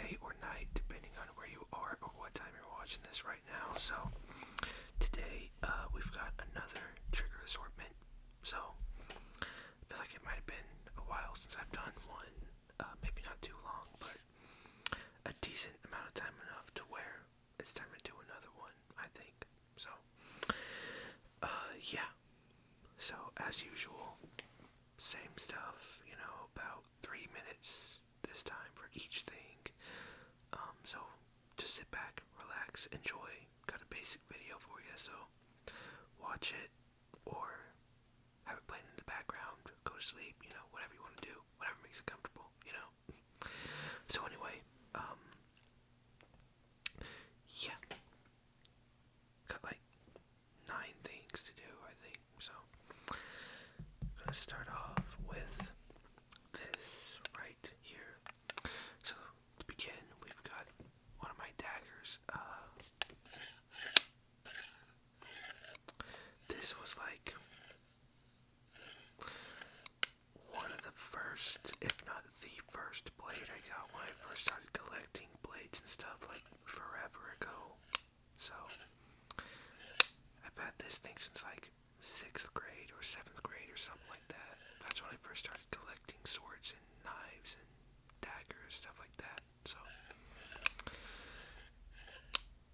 day or night, depending on where you are or what time you're watching this right now. So today we've got another trigger assortment. So I feel like it might have been a while since I've done one, maybe not too long, but a decent amount of time, enough to where it's time to do another one, I think. So yeah. So as usual, same stuff, about 3 minutes this time for each thing. So just sit back, relax, enjoy. Got a basic video for you, so watch it or have it playing in the background, go to sleep, whatever you want to do, whatever makes it comfortable, So anyway, yeah, got like 9 things to do, I think. So I'm gonna start off with this right here. So to begin, we've got one of my daggers. This was like one of the first, if not the first blade I got when I first started collecting blades and stuff, like forever ago. So I've had this thing since like 6th grade or 7th grade or something like that. That's when I first started collecting swords and knives and daggers, stuff like that. So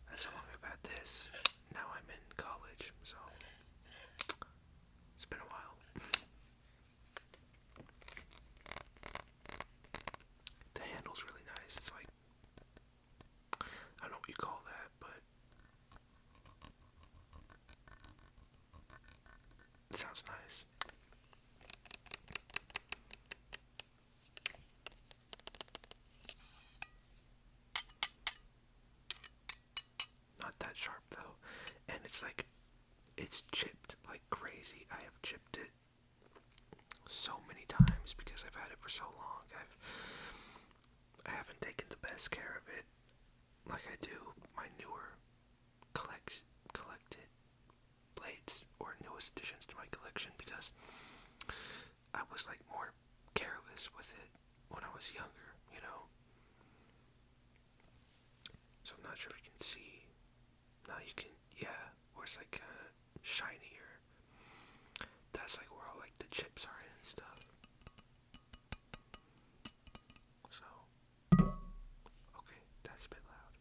that's how long I've had this. Now I'm in college, so it's been a while. The handle's really nice. It's like, I don't know what you call that, but it sounds nice. Not that sharp though. And it's like, it's chipped like crazy. I have chipped it so many times because I've had it for so long. I haven't taken the best care of it like I do my newer collected blades, or newest additions to my collection, because I was like more careless with it when I was younger, So I'm not sure if you can see. Now you can, yeah, where it's like shinier. That's like where all like the chips are and stuff. So, okay, that's a bit loud.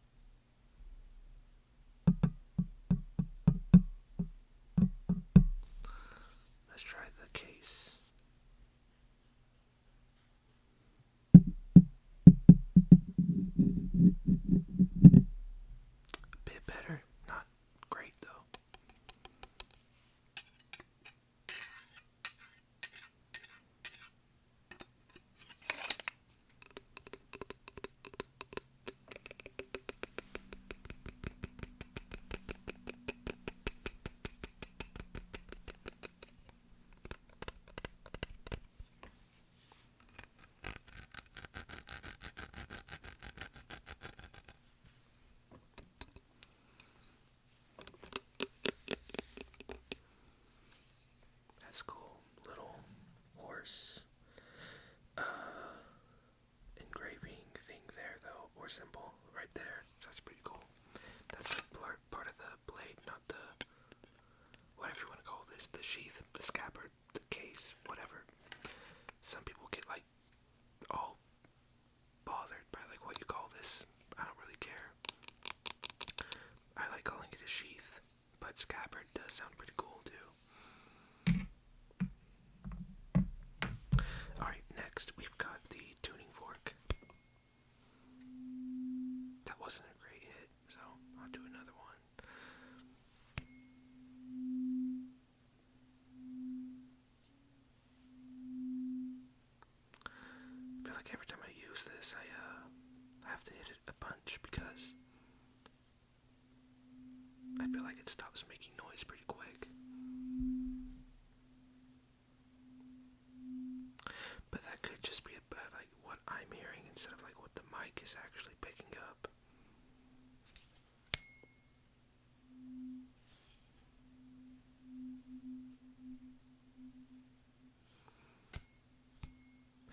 Let's try the case. A bit better, not great though. That's cool. Little horse engraving thing there though, or symbol right there. So that's pretty cool. That's like part of the blade, not the, whatever you want to call this, the sheath, the scabbard, the case, whatever. Some people get like all bothered by like what you call this. I don't really care. I like calling it a sheath, but scabbard does sound pretty cool too. Alright, next we've got the tuning fork. That wasn't a great hit, so I'll do another one. I feel like every time I use this, I have to hit it a bunch because I feel like it stops making noise pretty quick. But that could just be about like what I'm hearing instead of like what the mic is actually picking up.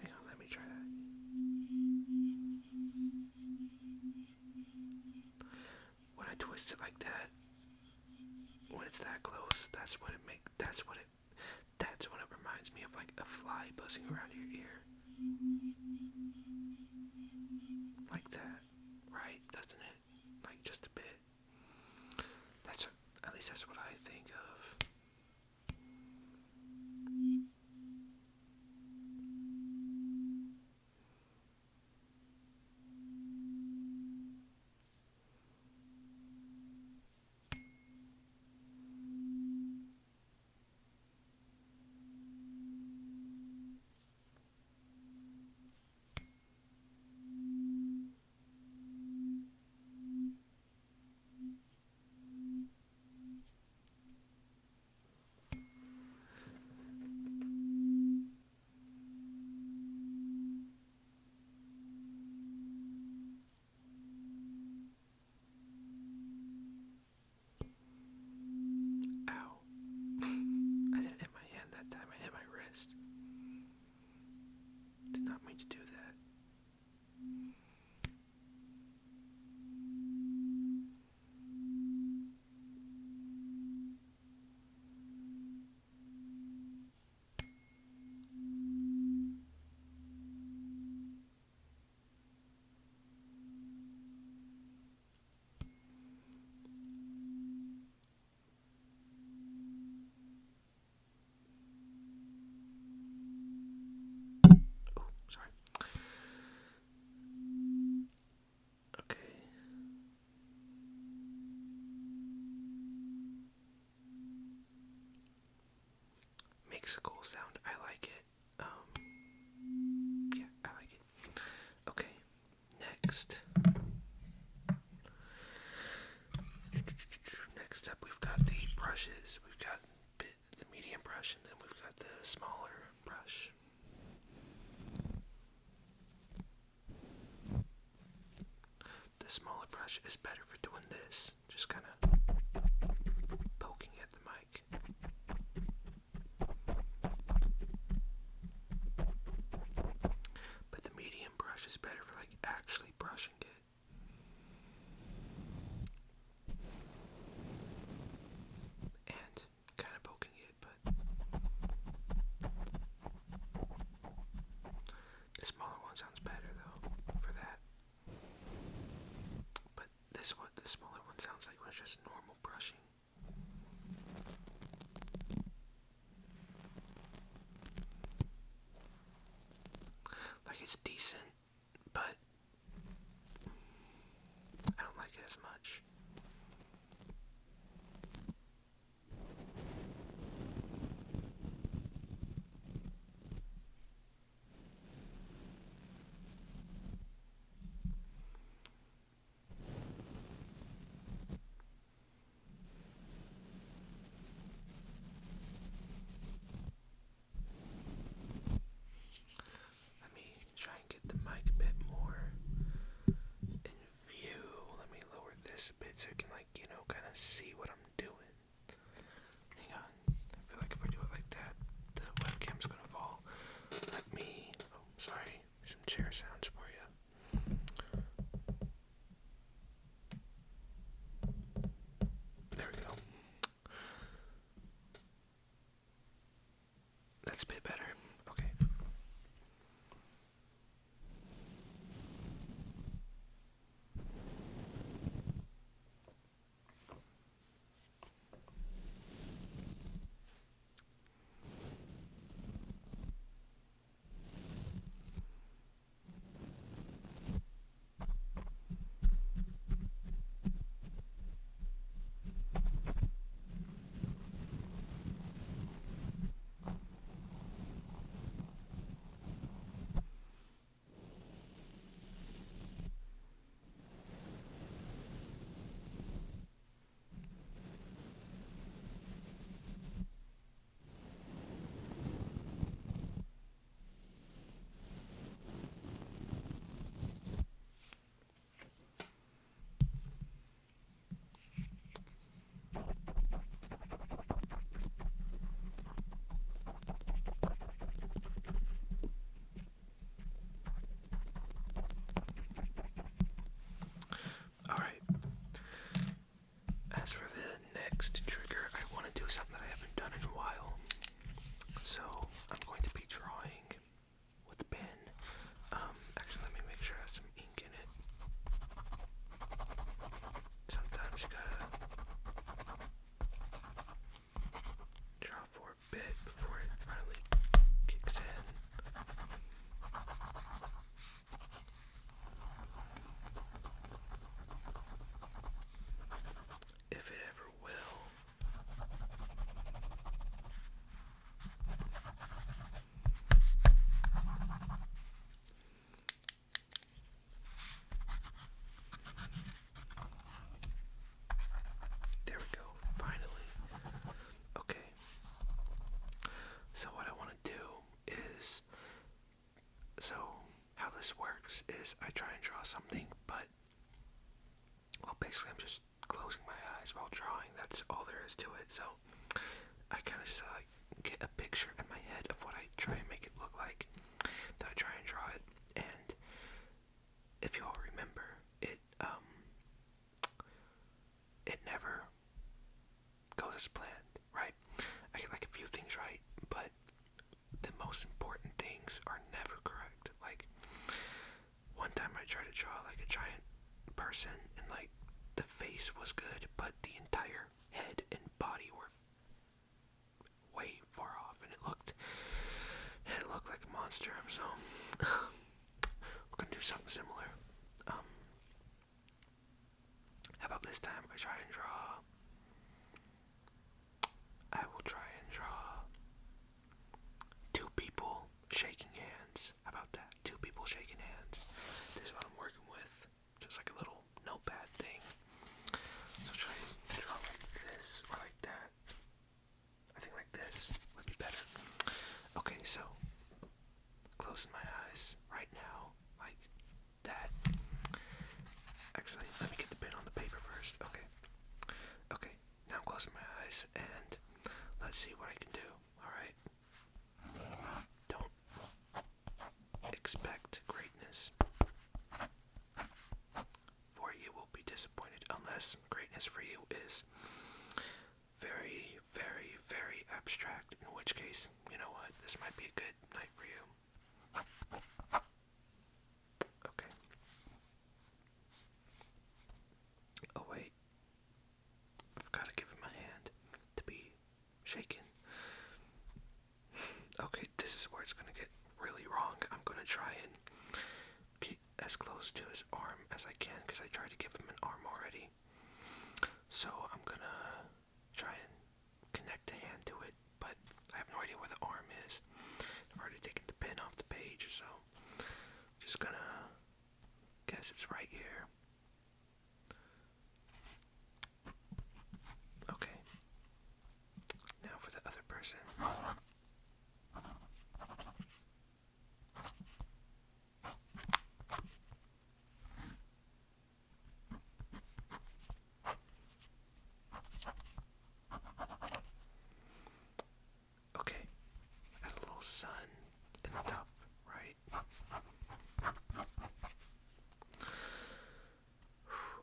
Hang on, let me try that. fixed it like that, when it's that close, that's what it reminds me of, like a fly buzzing around your ear. Like that, right? Doesn't it? Like just a bit. At least that's what I think of. Ow. I didn't hit my hand that time, I hit my wrist. Did not mean to do that. Oh, sorry. Okay. Makes a cool sound. I like it. Yeah, I like it. Okay, next. Next up, we've got the brushes. We've got the medium brush, and then we've got the smaller brush. The smaller brush is better for doing this, just kind of poking at the mic. But the medium brush is better for like actually brushing it. And kind of poking it, but the smaller one sounds better though for that. But the smaller one sounds like when it's just normal brushing. Like it's decent, but I don't like it as much. Let me try and get the mic a bit more in view. Let me lower this a bit. this works is I try and draw something, but, well, basically I'm just closing my eyes while drawing. That's all there is to it. So I kind of just get a picture in my head of what I try and make it look like. Then I try and draw it, and if you all remember, it never goes as planned, right? I get like a few things right, but the most important things are never correct. Like, one time I tried to draw like a giant person, and like the face was good, but the entire head and body were way far off, and it looked like a monster. So we're gonna do something similar. How about this time I try and draw? I will try and draw two people shaking hands. How about that? Two people shaking hands. This is what I'm working with. Just like a little notepad thing. So try and draw like this or like that. I think like this would be better. Okay, so closing my eyes right now, like that. Actually, let me get the pen on the paper first. Okay, now I'm closing my eyes, and let's see what I can do. Alright? Don't expect greatness, for you will be disappointed, unless greatness for you is very, very, very abstract, in which case, you know what, this might be a good night for you. Okay. Oh wait, I've got to give him a hand to be shaken. Okay, this is where it's going to get really wrong. I'm going to try and get as close to his arm as I can, because I tried to give him an arm already. So I'm going to try and connect the hand to it, but I have no idea where the arm is. I've already taken the pen off the page, so just going to guess it's right here. Okay. Now for the other person. Okay. Add a little sun in the top, right?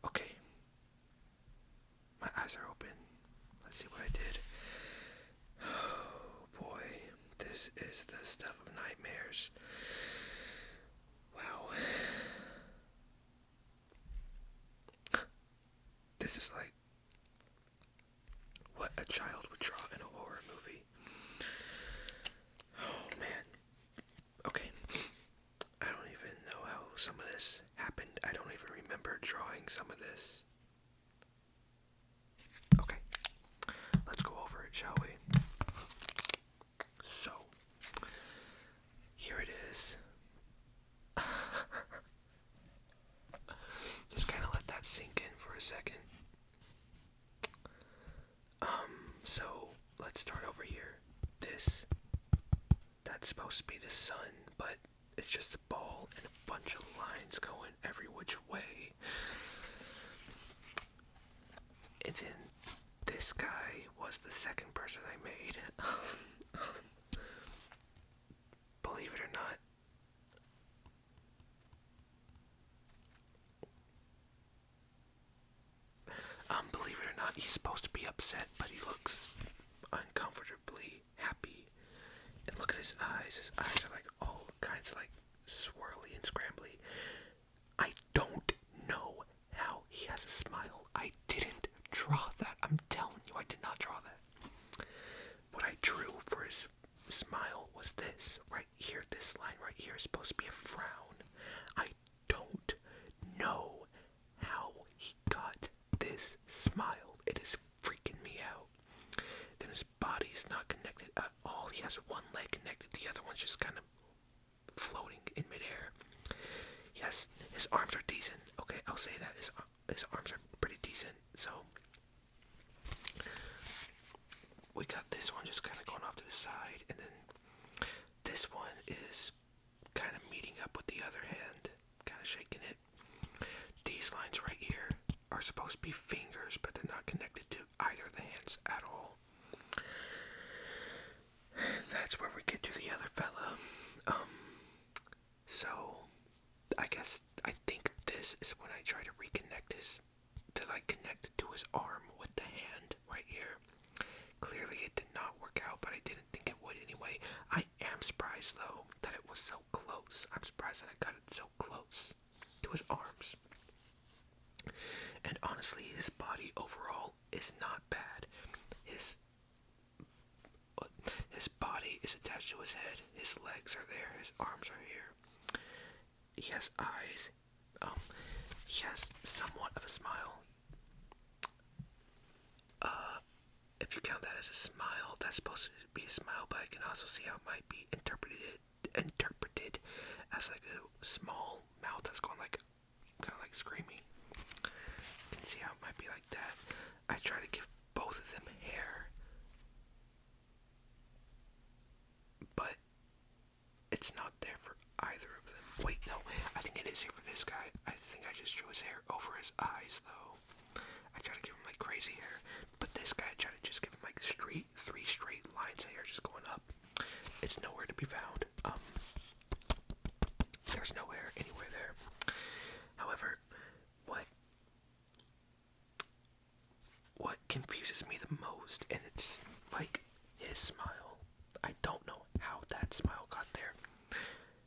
Okay. My eyes are open. Let's see what I did. Oh boy, this is the stuff of nightmares. Wow. This is like what a child would draw in a horror movie. Oh man. Okay. I don't even know how some of this happened. I don't even remember drawing some of this. Okay. Let's go over it, shall we? So, here it is. Just kind of let that sink in for a second. So let's start over here. That's supposed to be the sun, but it's just a ball and a bunch of lines going every which way. And then this guy was the second person I made. Believe it or not. Believe it or not, he's supposed to be upset, but he looks uncomfortably happy. And look at his eyes. His eyes are like all kinds of like swirly and scrambly. I don't know how he has a smile. I didn't draw that. I'm telling you, I did not draw that. What I drew for his smile was this right here. This line right here is supposed to be a frown. I don't know how he got this smile. It is freaking me out. Then his body is not connected at all. He has one leg connected, the other one's just kind of floating in midair. Yes, his arms are decent. Okay, I'll say that. His arms are pretty decent. So we got this one just kind of going off to the side, and then this one is kind of meeting up with the other hand. are supposed to be fingers, but they're not connected to either of the hands at all. That's where we get to the other fella. So I think this is when I try to reconnect connect it to his arm with the hand right here. Clearly it did not work out, but I didn't think it would anyway. I am surprised though that it was so close. I'm surprised that I got it so close to his arms. And honestly, his body overall is not bad. His body is attached to his head. His legs are there. His arms are here. He has eyes. He has somewhat of a smile. If you count that as a smile, that's supposed to be a smile, but I can also see how it might be interpreted as like a small mouth that's going like, kind of like screaming. You can see how it might be like that. I try to give both of them hair, but it's not there for either of them. Wait, no, I think it is here for this guy. I think I just drew his hair over his eyes, though. I try to give him like crazy hair, but this guy I try to just give him like three straight lines of hair just going up. It's nowhere to be found. There's no hair anywhere there. However, what confuses me the most, and it's like his smile. I don't know how that smile got there.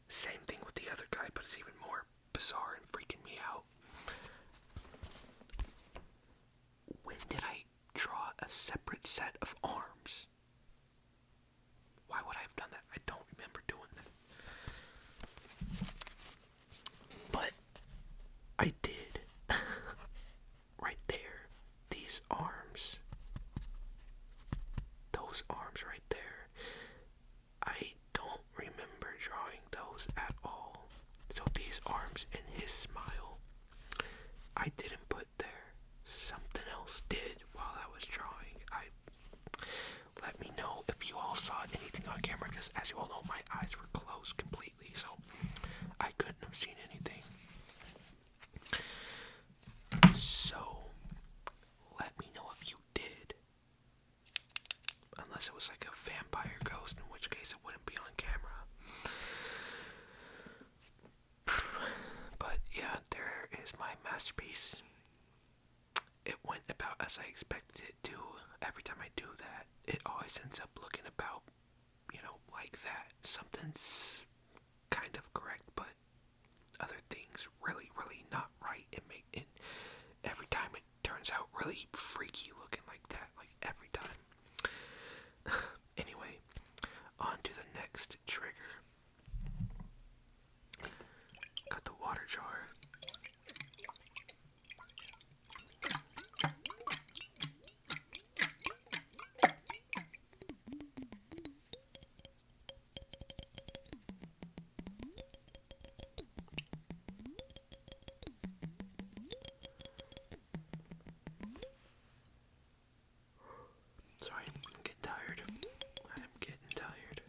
Same thing with the other guy, but it's even more bizarre and freaking me out. When did I draw a separate set of arms? Why would I have done that? I don't remember doing that. But I did. Right there. These arms. Those arms right there. I don't remember drawing those at all. So these arms and his smile, I didn't put there. Something else did while I was drawing. Let me know if you all saw anything on camera, because as you all know, my eyes were closed completely, so I couldn't have seen anything. So let me know if you did. Unless it was like a vampire ghost, in which case it wouldn't be on camera. But yeah, there is my masterpiece. It went about as I expected it to. Every time I do that, it always ends up looking about, like that. Something's kind of correct, but other things really, really not right. Every time it turns out really freaky looking like that, like every time. Anyway, on to the next trigger. Got the water jar. Sorry, I'm getting tired. I'm getting tired.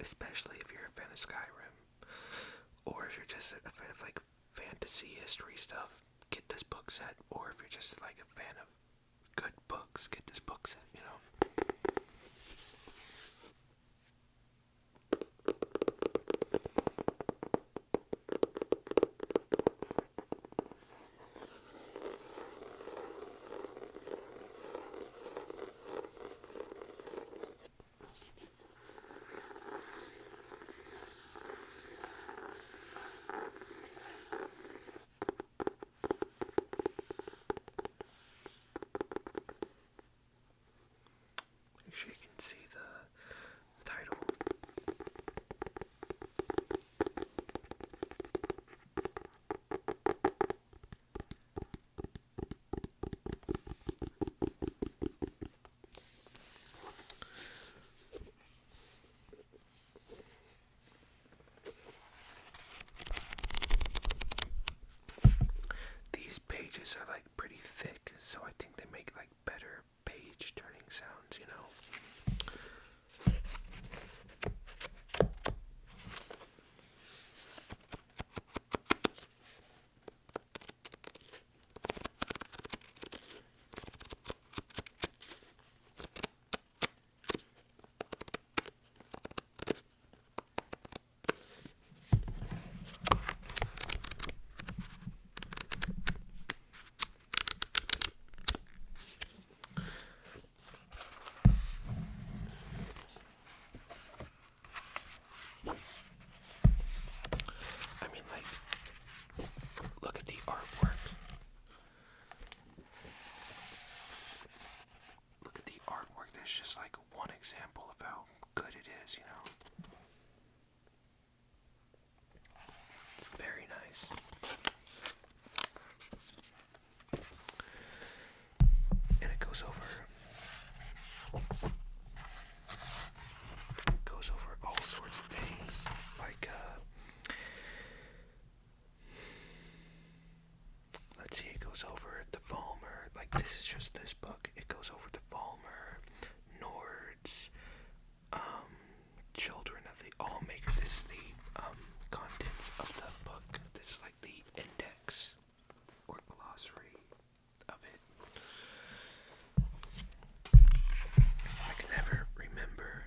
especially if you're a fan of Skyrim, or if you're just a fan of like fantasy history stuff, get this book set. Or if you're just like a fan of good books, get this book set, you know. Make sure you can see the title. These pages are like pretty thick, so I think they make like better page turning sounds, you know. I mean, like, look at the artwork. Look at the artwork. There's just like one example of how good it is, you know. It's very nice. And it goes over all sorts of things, like let's see, it goes over the Vollmer, like this is just this book, it goes over the Vollmer, Nords, Children of the Allmaker. This is the contents of the book. This is like the index or glossary of it. I can never remember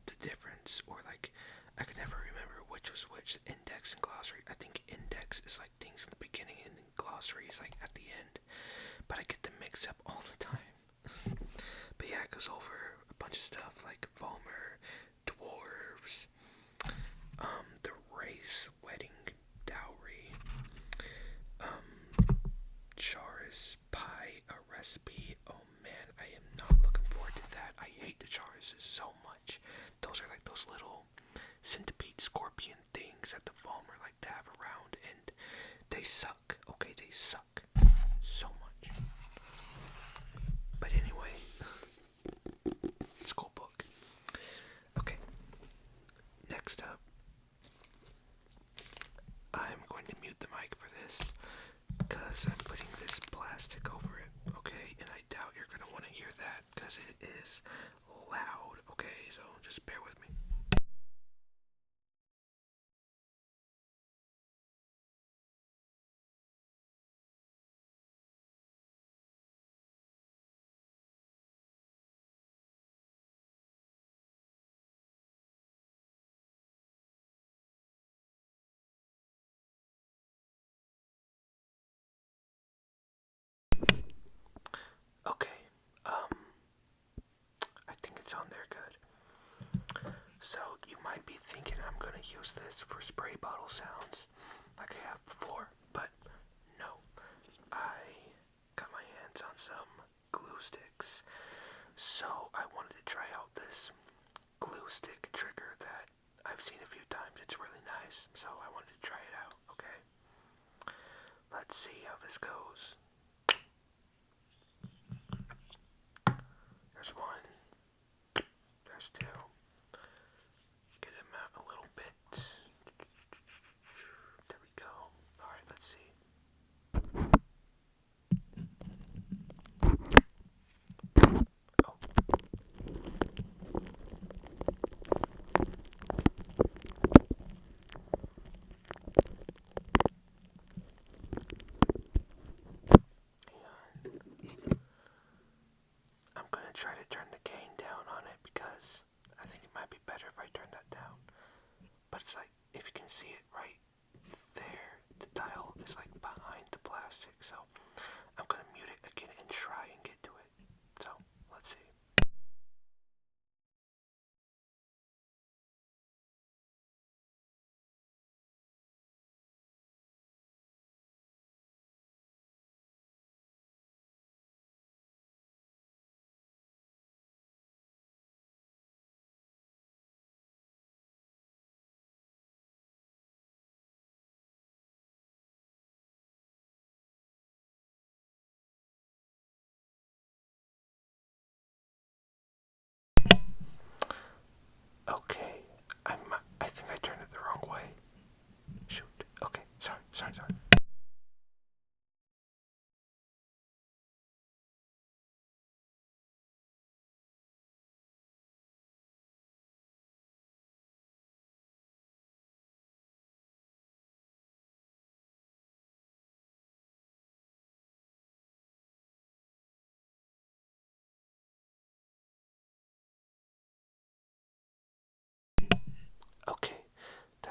the difference, or like I could never remember which was which, index and glossary. I think index is like things in the beginning and then glossary is like at the end, but I get them mixed up all the time. But yeah, it goes over a bunch of stuff like Vollmer, dwarves, the race, wedding, dowry, Chars pie, a recipe. Oh man, I am not looking forward to that. I hate the Chars so much. Those are like those little centipede scorpion things that the Vollmer like to have around, and they suck. Okay, they suck so much. But anyway, it's a cool book. Okay, next up, I'm going to mute the mic for this because I'm putting this plastic over it, okay? And I doubt you're going to want to hear that because it is loud, okay? So just bear with me. Okay, I think it's on there good. So you might be thinking I'm going to use this for spray bottle sounds like I have before, but no. I got my hands on some glue sticks, so I wanted to try out this glue stick trigger that I've seen a few times. It's really nice, so I wanted to try it out, okay? Let's see how this goes. There's one. There's two. Get him out a little bit. There we go. Alright, let's see. Oh.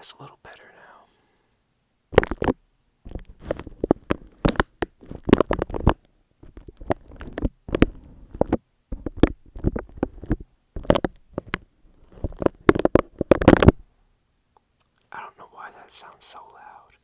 That's a little better now. I don't know why that sounds so loud.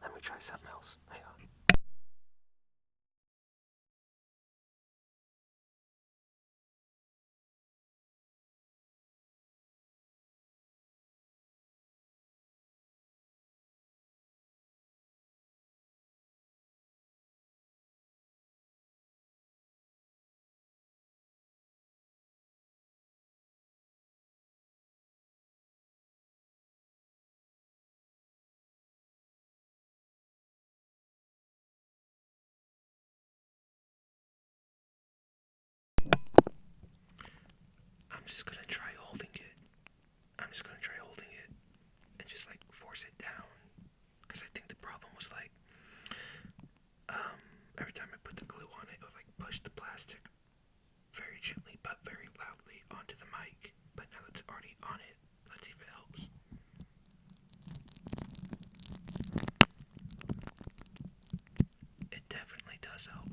Let me try something else. Hang on. I'm just gonna try holding it. And just like force it down. Because I think the problem was like, every time I put the glue on it, it would like push the plastic very gently but very loudly onto the mic. But now that it's already on it, let's see if it helps. It definitely does help.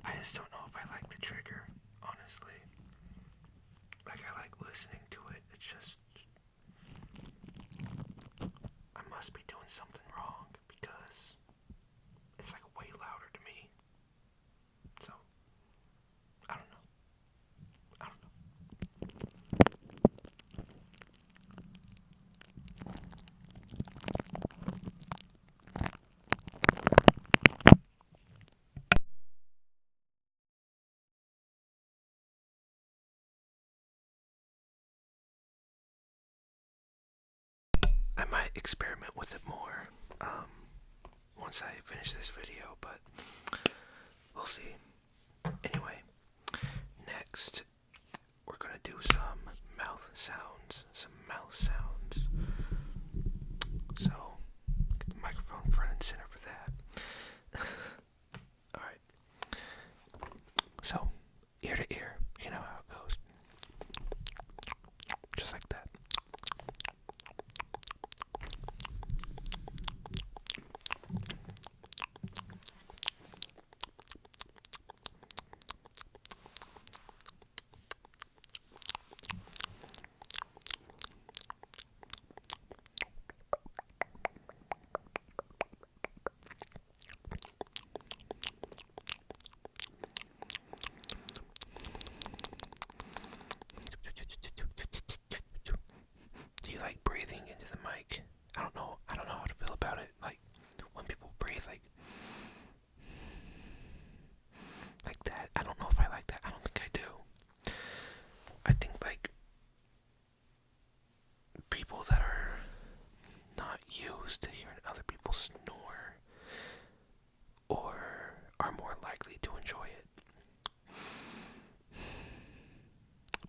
I just don't know if I like the trigger, honestly. Like, I like listening to it. It's just, I must be doing something wrong because it's like way louder to me. So, I don't know. I might experiment with it more once I finish this video, but we'll see. Anyway, next we're gonna do some mouth sounds. So, get the microphone front and center for that. Alright. So, ear to ear, you know how it goes. Just like that. Do you like breathing into the mic? I don't know how to feel about it. Like, when people breathe like that. I don't know if I like that. I don't think I do. I think like people that are not used to hearing other people snore or are more likely to enjoy it.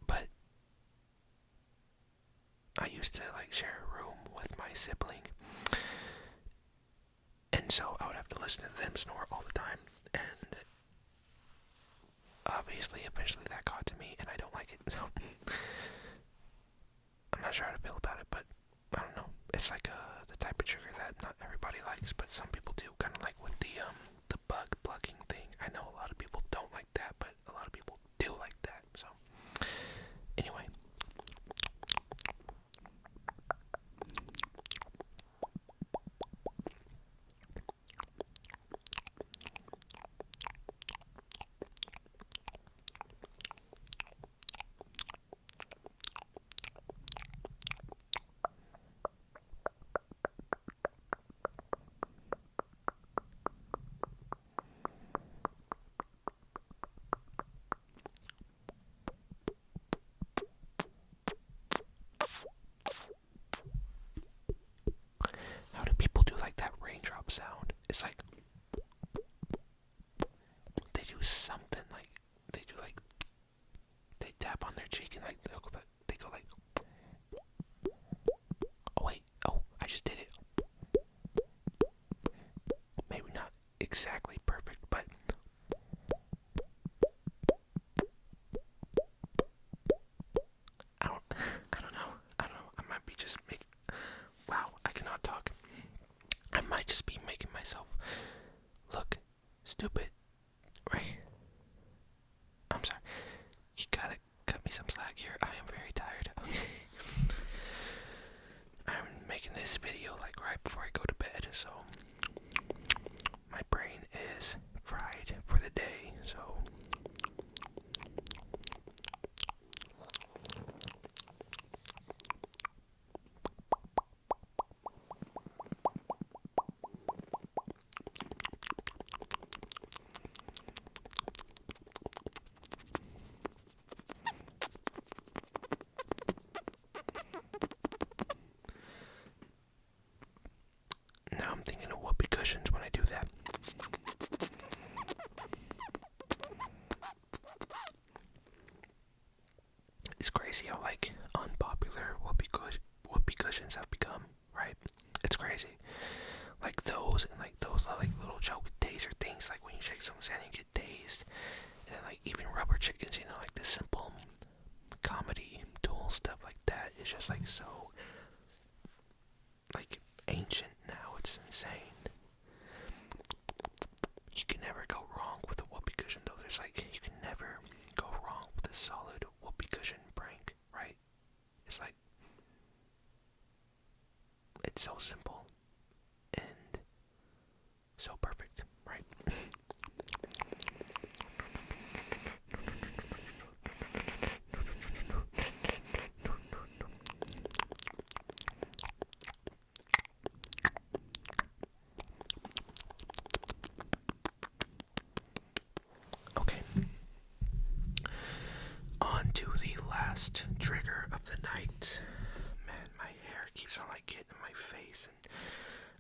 But I used to like share a room with my sibling, and so I would have to listen to them snore all the time, and obviously eventually that got to me and I don't like it. So I'm not sure how to feel about it, but I don't know. It's like the type of trigger that not everybody likes, but some people do. Kind of like with the bug plugging thing. I know a lot of people don't like that, but a lot of people do like that. So anyway. pop sound. It's like they do something like they tap on their cheek and like they go like, oh wait, oh, I just did it. Maybe not exactly perfect, but I don't know. I might be just making. Wow, I cannot talk. I might just be making myself look stupid, right? I'm sorry. You gotta cut me some slack here. I am very tired. I'm making this video like right before I go to bed, so my brain is fried for the day, so now I'm thinking of whoopee cushions when I do that. It's crazy how like unpopular whoopee cushions have become, right? It's crazy. Like those and like those like little joke taser things, like when you shake someone's hand and you get tased. And then like even rubber chickens, you know, like the simple comedy tool stuff like that is just like so like ancient now. It's insane. You can never go wrong with a whoopee cushion though. There's like you can never go wrong with a solid whoopee cushion prank, right? It's like it's so simple and so perfect, right? Okay. On to the last trigger of the night. Man, my hair keeps on like getting in my face and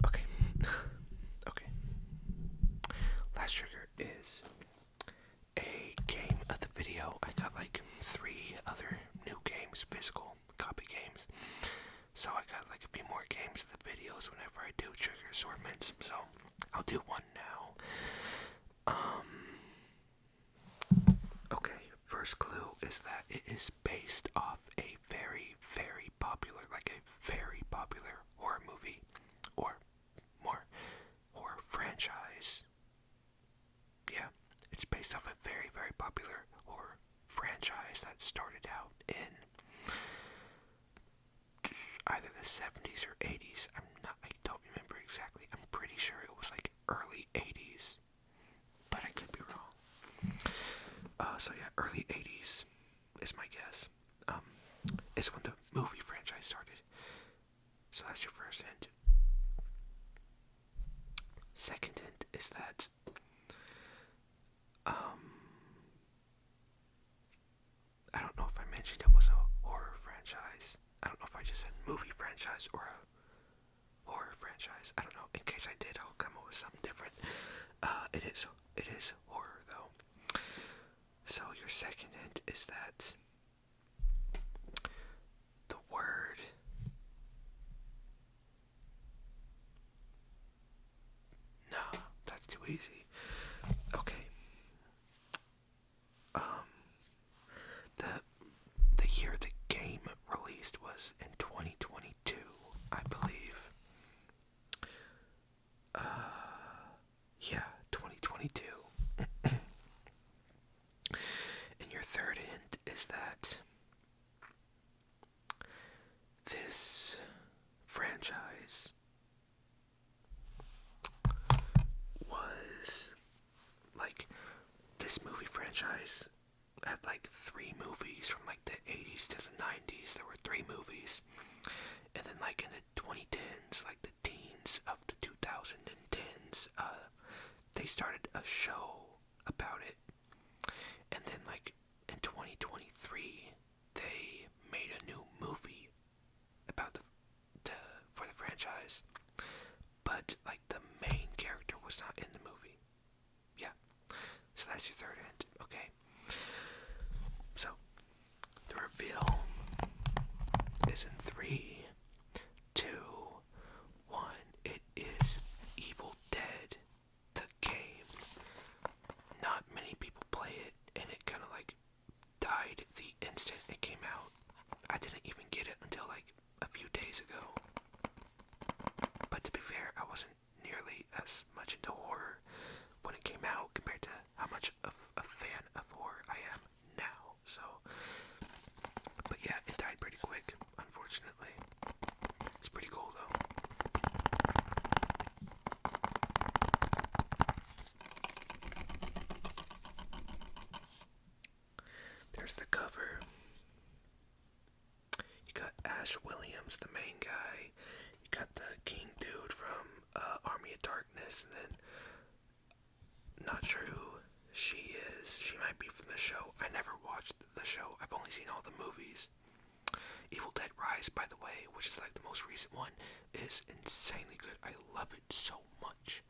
okay. Okay. Last trigger is a game of the video. I got like 3 other new games, physical copy games. So I got like a few more games of the videos whenever I do trigger assortments. So I'll do one now. Okay, first clue is that it is based off a very, very popular, like a very popular horror movie, or more, horror franchise. Yeah, it's based off a very, very popular horror franchise that started out in either the 70s or 80s. I don't remember exactly. I'm pretty sure it was like early 80s, but I could be wrong. So yeah, early 80s is my guess. Is when the movie franchise started. So that's your first hint. Second hint is that I don't know if I mentioned it was a horror franchise. I don't know if I just said movie franchise or a horror franchise. I don't know. In case I did, I'll come up with something different. It is horror though. So your second hint is that the word no, that's too easy. Okay. The year the game released was in 2022, I believe. Yeah, 2022. And your third hint is that this franchise was like this movie franchise had like 3 movies from like the 80s to the 90s. There were 3 movies. And then like in the 2010s, like the teens of the 2010s, they started a show about it. And then like in 2023, they made a new movie about for the franchise. But like the main was not in the movie. Yeah. So that's your third hint. Okay. So, the reveal is in 3, 2, 1. It is Evil Dead, the game. Not many people play it, and it kind of like died the instant it came out. I didn't even get it until like a few days ago. But to be fair, I wasn't nearly as much into horror when it came out compared to how much of a fan of horror I am now. So, but yeah, it died pretty quick, unfortunately. It's pretty cool though. There's the cover. You got Ash Williams, the main guy. You got the King dude from Army of Darkness, and then not sure who she is. She might be from the show. I never watched the show. I've only seen all the movies. Evil Dead Rise, by the way, which is like the most recent one, is insanely good. I love it so much.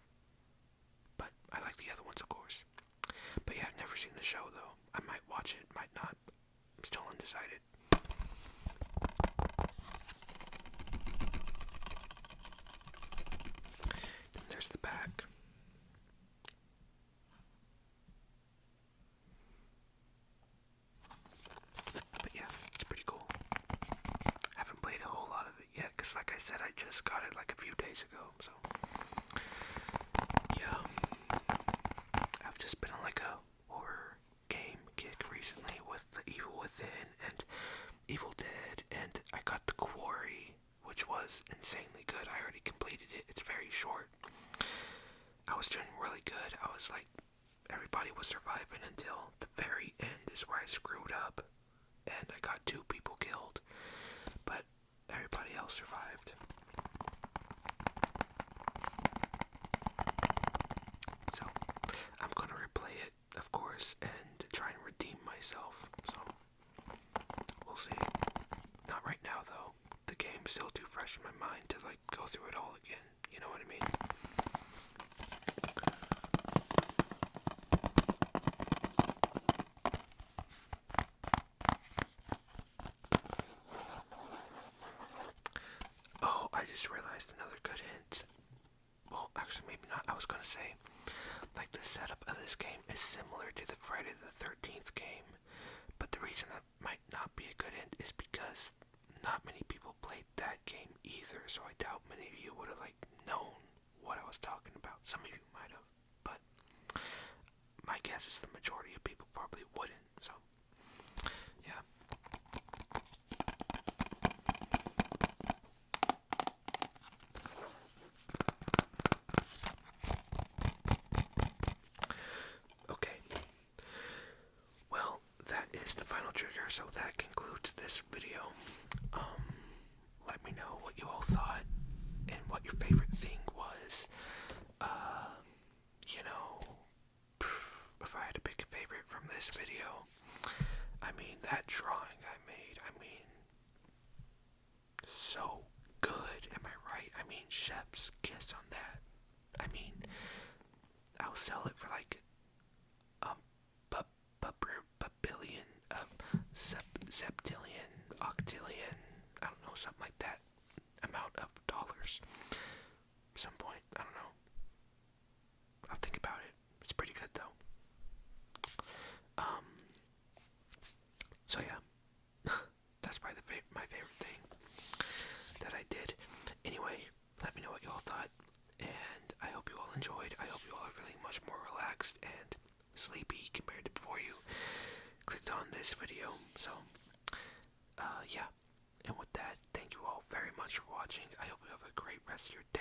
But I like the other ones, of course. But yeah, I've never seen the show, though. I might watch it, might not. I'm still undecided. Then there's the back. But yeah, it's pretty cool. Haven't played a whole lot of it yet, because like I said, I just got it like a few days ago, so yeah. I've just been on like a horror game kick recently with The Evil Within and Evil Dead, and I got The Quarry, which was insanely good. I already completed it. It's very short. I was doing really good. I was like, everybody was surviving until the very end is where I screwed up, and I got 2 people killed, but everybody else survived. So, I'm gonna replay it, of course, and try and redeem myself, so we'll see. Not right now, though. The game's still too fresh in my mind to, like, go through it all again, you know what I mean? Oh, I just realized another good hint. Well, actually, maybe not. I was gonna say, like, the setup of this game is similar to the Friday the 13th game, but the reason that might not be a good hint is because not many people played that game either, so I doubt many of you would have, like, known what I was talking about. Some of you might have, but my guess is the majority of people probably wouldn't, so, yeah. Okay. Well, that is the final trigger, so that concludes this video. Let me know what you all thought and what your favorite thing was. You know, if I had to pick a favorite from this video, I mean, that drawing I made, I mean, so good, am I right? I mean, chef's kiss on that. I mean, I'll sell it for like billion, septillion, octillion, I don't know, something like that amount of dollars. Some point, I don't know. I'll think about it. It's pretty good though. So yeah, that's probably my favorite thing that I did. Anyway, let me know what you all thought, and I hope you all enjoyed. I hope you all are feeling much more relaxed and sleepy compared to before you clicked on this video. So, yeah. And with that, thank you all very much for watching. I hope you have a great rest of your day.